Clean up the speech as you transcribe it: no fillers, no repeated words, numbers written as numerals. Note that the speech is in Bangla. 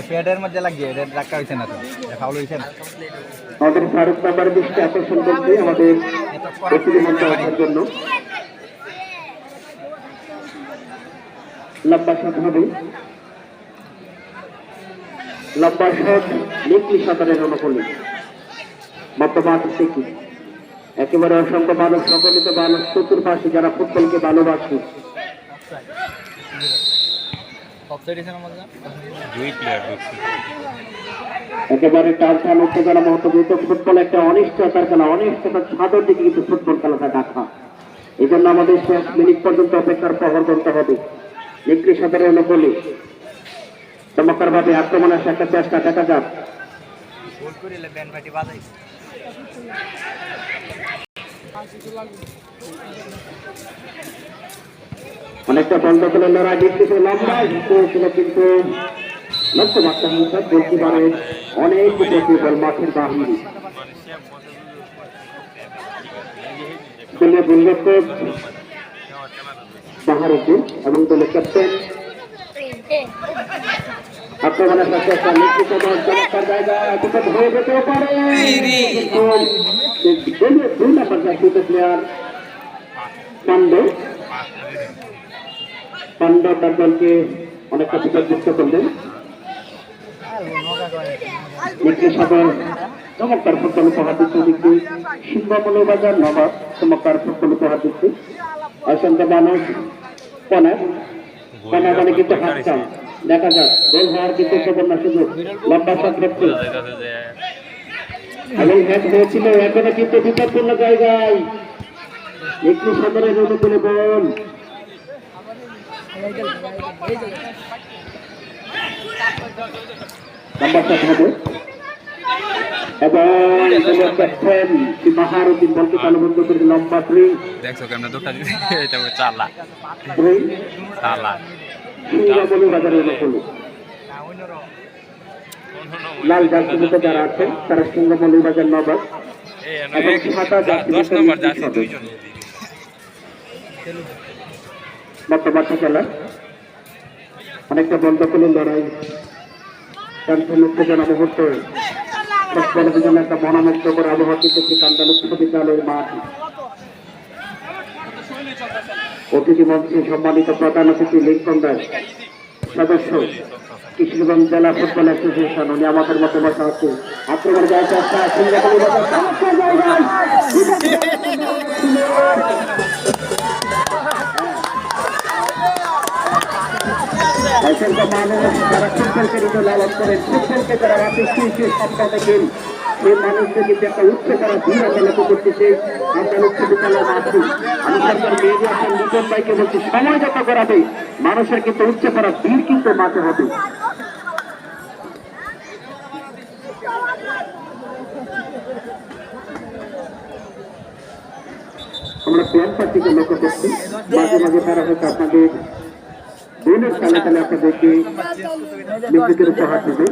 পেটের মধ্যে লাগিয়ে এটা ধাক্কা হয়েছে না তো ফাউল হয়েছে না আমাদের ফারুক নাম্বার দৃষ্টি আকর্ষণ করছে আমাদের প্রতিনিধিত্ব করার জন্য লম্বা শট হবে লম্বা শট নিকলি সাঁতারের অনুকূলে বর্তমান থেকে একেবারে অসংখ্য মানুষ সংগঠিত মানুষ চতুর্পাশে যারা ফুটবলকে ভালোবাসে একেবারে টান উত্তেজনা মহত্বযুক্ত ফুটবল একটা অনিশ্চয়তার খেলা অনিশ্চয়তার ছাদের দিকে কিন্তু ফুটবল খেলাটা দেখা এই জন্য আমাদের শেষ মিনিট পর্যন্ত অপেক্ষার প্রহর করতে হবে নিকলি সাঁতারের অনুকূলে চমৎকার ভাবে আক্রমণ আসে একটা চেষ্টা দেখা যাক অনেকটা বন্ধ করে লড়াই দেখতেছে লম্বা ছিল কিন্তু লক্ষ্যমাত্রা হিসাব বলতে পারে অনেক প্রতিবল মাঠের বাহিনী দলীয় গোলরক্ষক বাহারুদ্দিন এবং দলের ক্যাপ্টেন আক্রমণের সাথে একটা নেতৃত্ব চমৎকার জায়গা হয়ে যেতেও পারে দুই নাম্বার জাতীয় প্লেয়ার পান্ডব তার দলকে অনেকটা বিপর্যস্ত করলেন চমৎকার ফুটবল উপহার দিচ্ছে দিচ্ছি সিংহমূল্য বাজার নবাব চমৎকার ফুটবল উপহার দিচ্ছে অসংখ্য মানুষ কনা মানে কিন্তু হাতটা দেখা যাক গোল হওয়ার কিন্তু সুবর্ণ সুযোগ লম্বা শট রেখে এবং ম্যাচ হয়েছিল এখনো কিন্তু বিপদপূর্ণ জায়গায় একটু সদরের অনুকূলে বল লম্বা শট হবে এবং ক্যাপ্টেন বাহারুদ্দিন বলকে তালবদ্ধ করে লম্বা থ্রি দেখছো কেমন দুটা দিতে এটা চালা সিংহমণি বাজারের অনুকূলে লাল জার্সিতে যারা আছেন তারা সিংহমণি বাজার নবাব এবং সাদা জার্সি বর্তমান খেলা অনেকটা বন্ধ করে লড়াই উত্তেজনা মুহূর্তে ফুটবলের জন্য একটা মনোমুগ্ধকর আবহাওয়া কিন্তু কান্দাল উচ্চ বিদ্যালয়ের মাঠ অতিথি মঞ্চে সম্মানিত প্রধান অতিথি লিঙ্কনদার সদস্য কিশোরগঞ্জ জেলা ফুটবল অ্যাসোসিয়েশন উনি আমাদের মতো বসা আছে আক্রমণ অসংখ্য মানুষ যারা ফুটবলকে নিজে লালন করেন ফুটবলকে যারা রাতে স্বপ্ন দেখেন সেই মানুষকে কিন্তু একটা উচ্চ করা ভিড় আমরা লক্ষ্য করতেছি আমরা উচ্চ বিদ্যালয় মাঠে আমি সরকার মেয়েদের আসেন নিজন ভাইকে বলছি সময় যত করাবে মানুষের কিন্তু উচ্চ করা ভিড় কিন্তু মাঠে হবে আমরা প্ল্যান পার্টিকে লক্ষ্য করছি মাঝে মাঝে তারা হয়তো আপনাদের বোনের তালে তালে আপনাদেরকে বিদ্যুতের উপহার দেবে